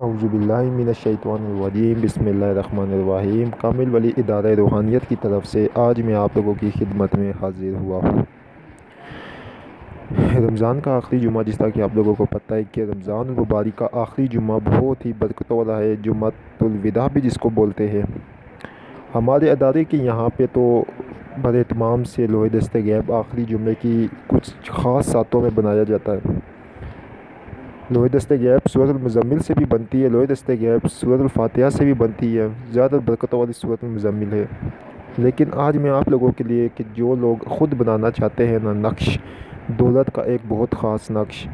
اعوذ باللہ من الشیطان الرجیم بسم اللہ الرحمن الرحیم۔ کامل ولی ادارہ روحانیت کی طرف سے آج میں آپ لوگوں کی خدمت میں حاضر ہوا ہوں۔ رمضان کا آخری جمعہ، جس طرح کہ آپ لوگوں کو پتہ ہے کہ رمضان المبارک کا آخری جمعہ بہت ہی برکتوں والا ہے، جمعۃ الوداع بھی جس کو بولتے ہیں۔ ہمارے ادارے کے یہاں پہ تو بڑے اہتمام سے لوح دست غیب آخری جمعے کی کچھ خاص ساعتوں میں بنایا جاتا ہے۔ لوح دست غیب سورۃ المزمل سے بھی بنتی ہے، لوح دست غیب سورۃ الفاتحہ سے بھی بنتی ہے، زیادہ برکتوں والی سورۃ المزمل ہے۔ لیکن آج میں آپ لوگوں کے لیے کہ جو لوگ خود بنانا چاہتے ہیں نا نقش دولت کا، ایک بہت خاص نقش،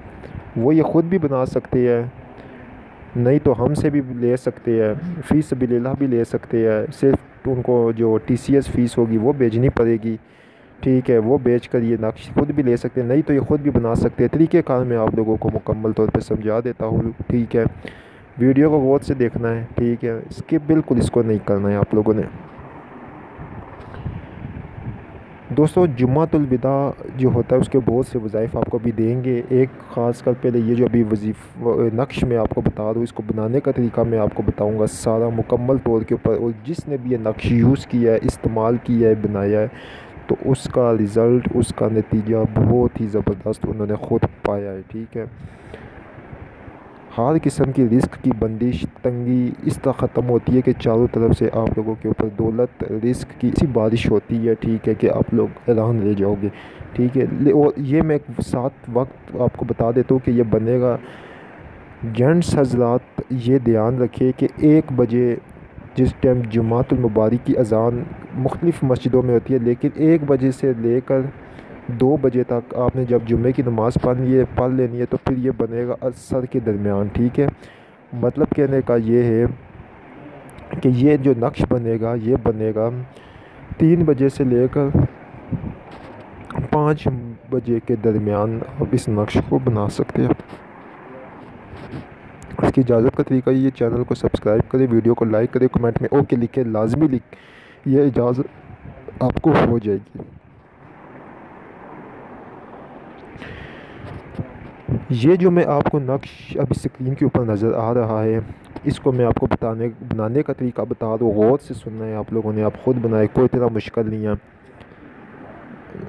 وہ یہ خود بھی بنا سکتے ہیں، نہیں تو ہم سے بھی لے سکتے ہیں، فی سبیل اللہ بھی لے سکتے ہیں۔ صرف ان کو جو TCS فیس ہوگی وہ بھیجنی پڑے گی، ٹھیک ہے، وہ بیچ کر یہ نقش خود بھی لے سکتے ہیں، نہیں تو یہ خود بھی بنا سکتے ہیں۔ طریقہ کار میں آپ لوگوں کو مکمل طور پہ سمجھا دیتا ہوں، ٹھیک ہے۔ ویڈیو کو غور سے دیکھنا ہے، ٹھیک ہے، بالکل اس کو نہیں کرنا ہے آپ لوگوں نے۔ دوستو، جمعۃ الوداع جو ہوتا ہے اس کے بہت سے وظائف آپ کو بھی دیں گے۔ ایک خاص کر پہلے یہ جو ابھی نقش میں آپ کو بتا رہا ہوں، اس کو بنانے کا طریقہ میں آپ کو بتاؤں گا سارا مکمل طور کے اوپر، اور جس نے بھی یہ نقش یوز کیا ہے، استعمال کیا ہے، بنایا ہے، تو اس کا رزلٹ، اس کا نتیجہ بہت ہی زبردست انہوں نے خود پایا ہے، ٹھیک ہے۔ ہر قسم کی رزق کی بندش، تنگی اس طرح ختم ہوتی ہے کہ چاروں طرف سے آپ لوگوں کے اوپر دولت، رزق کی ایسی بارش ہوتی ہے، ٹھیک ہے، کہ آپ لوگ حیران رہ جاؤ گے، ٹھیک ہے۔ اور یہ میں ساتھ وقت آپ کو بتا دیتا ہوں کہ یہ بنے گا۔ جینٹس حضرات یہ دھیان رکھے کہ 1 بجے جس ٹائم جمعۃ المبارک کی اذان مختلف مسجدوں میں ہوتی ہے، لیکن 1 بجے سے لے کر 2 بجے تک آپ نے جب جمعے کی نماز پڑھ لینی ہے، تو پھر یہ بنے گا عصر کے درمیان، ٹھیک ہے۔ مطلب کہنے کا یہ ہے کہ یہ جو نقش بنے گا، یہ بنے گا 3 بجے سے لے کر 5 بجے کے درمیان آپ اس نقش کو بنا سکتے ہیں۔ اس کی اجازت کا طریقہ یہ، چینل کو سبسکرائب کریں، ویڈیو کو لائک کریں، کمنٹ میں اوکے لکھیں، لازمی یہ اجازت آپ کو ہو جائے گی۔ یہ جو میں آپ کو نقش ابھی اسکرین کے اوپر نظر آ رہا ہے، اس کو میں آپ کو بنانے کا طریقہ بتا رہا ہوں، غور سے سننا ہے آپ لوگوں نے، آپ خود بنائے، کوئی اتنا مشکل نہیں ہے۔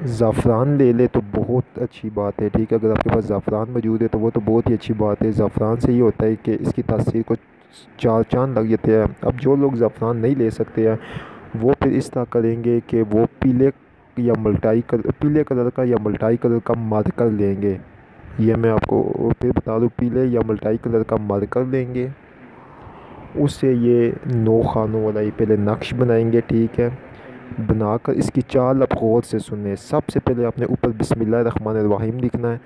زعفران لے لے تو بہت اچھی بات ہے، ٹھیک ہے، اگر آپ کے پاس زعفران موجود ہے تو وہ تو بہت ہی اچھی بات ہے۔ زعفران سے یہ ہوتا ہے کہ اس کی تاثیر کو 4 چاند لگ جاتے ہیں۔ اب جو لوگ زعفران نہیں لے سکتے ہیں، وہ پھر اس طرح کریں گے کہ وہ پیلے کلر کا یا ملٹائی کلر کا مارکر لیں گے۔ یہ میں آپ کو پھر بتا دوں، پیلے یا ملٹائی کلر کا مارکر لیں گے، اس سے یہ 9 خانوں والا یہ پہلے نقش بنائیں گے، ٹھیک ہے۔ بنا کر اس کی چال آپ غور سے سنیں۔ سب سے پہلے آپ نے اوپر بسم اللہ الرحمن الرحیم لکھنا ہے،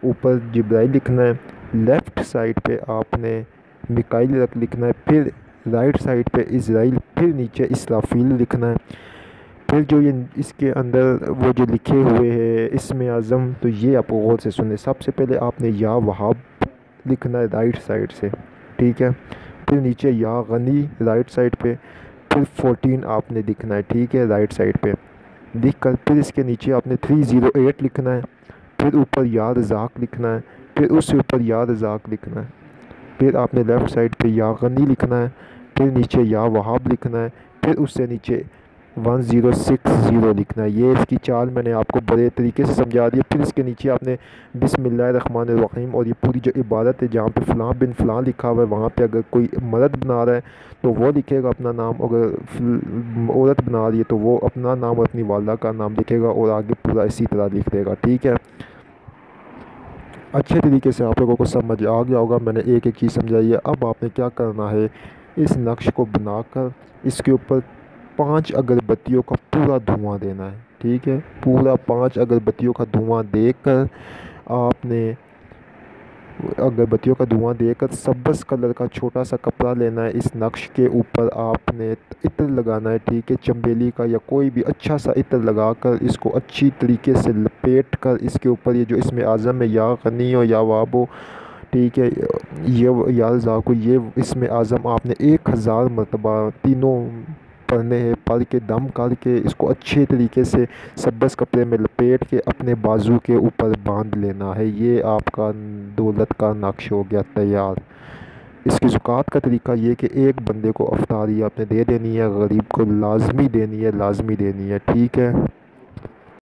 اوپر جبرائیل لکھنا ہے، لیفٹ سائڈ پہ آپ نے میکائیل لکھنا ہے، پھر رائٹ سائڈ پہ اسرائیل، پھر نیچے اسرافیل لکھنا ہے۔ پھر جو یہ اس کے اندر وہ جو لکھے ہوئے ہیں اسم اعظم، تو یہ آپ غور سے سنیں۔ سب سے پہلے آپ نے یا وہاب لکھنا ہے رائٹ سائڈ سے، ٹھیک ہے، پھر نیچے یا غنی رائٹ سائڈ پہ، پھر 14 آپ نے لکھنا ہے، ٹھیک ہے، رائٹ سائڈ پہ لکھ کر پھر اس کے نیچے آپ نے 308 لکھنا ہے، پھر اوپر یا رزاق لکھنا ہے، پھر اس سے اوپر یا رزاق لکھنا ہے، پھر آپ نے لیفٹ سائڈ پہ یا غنی لکھنا ہے، پھر نیچے یا وہاب لکھنا ہے، پھر اس سے نیچے 1060 لکھنا ہے۔ یہ اس کی چال میں نے آپ کو بڑے طریقے سے سمجھا دی ہے۔ پھر اس کے نیچے آپ نے بسم اللہ الرحمن الرحیم، اور یہ پوری جو عبارت ہے جہاں پہ فلاں بن فلاں لکھا ہوا ہے، وہاں پہ اگر کوئی مرد بنا رہا ہے تو وہ لکھے گا اپنا نام، اگر عورت بنا رہی ہے تو وہ اپنا نام اور اپنی والدہ کا نام لکھے گا، اور آگے پورا اسی طرح لکھ دے گا، ٹھیک ہے۔ اچھے طریقے سے آپ لوگوں کو سمجھ آ گیا ہوگا، میں نے ایک ایک چیز سمجھائی ہے۔ اب آپ نے کیا کرنا ہے، اس نقش کو بنا کر اس کے اوپر 5 اگربتیوں کا پورا دھواں دینا ہے، ٹھیک ہے، پورا 5 اگربتیوں کا دھواں دے کر آپ نے اگربتیوں کا دھواں دے کر سبز کلر کا چھوٹا سا کپڑا لینا ہے، اس نقش کے اوپر آپ نے عطر لگانا ہے، ٹھیک ہے، چنبیلی کا یا کوئی بھی اچھا سا عطر لگا کر اس کو اچھی طریقے سے لپیٹ کر اس کے اوپر یہ جو اسم اعظم ہے، یا غنی ہو یا وہاب ہو، ٹھیک ہے، یہ یا رزاق ہو، یہ اسم اعظم آپ نے 1000 مرتبہ تینوں پڑھنے ہیں، پڑھ کے دم کر کے اس کو اچھے طریقے سے سبز کپڑے میں لپیٹ کے اپنے بازو کے اوپر باندھ لینا ہے۔ یہ آپ کا دولت کا نقش ہو گیا تیار۔ اس کی زکوٰۃ کا طریقہ یہ کہ ایک بندے کو افطاری آپ نے دے دینی ہے، غریب کو لازمی دینی ہے، لازمی دینی ہے، ٹھیک ہے۔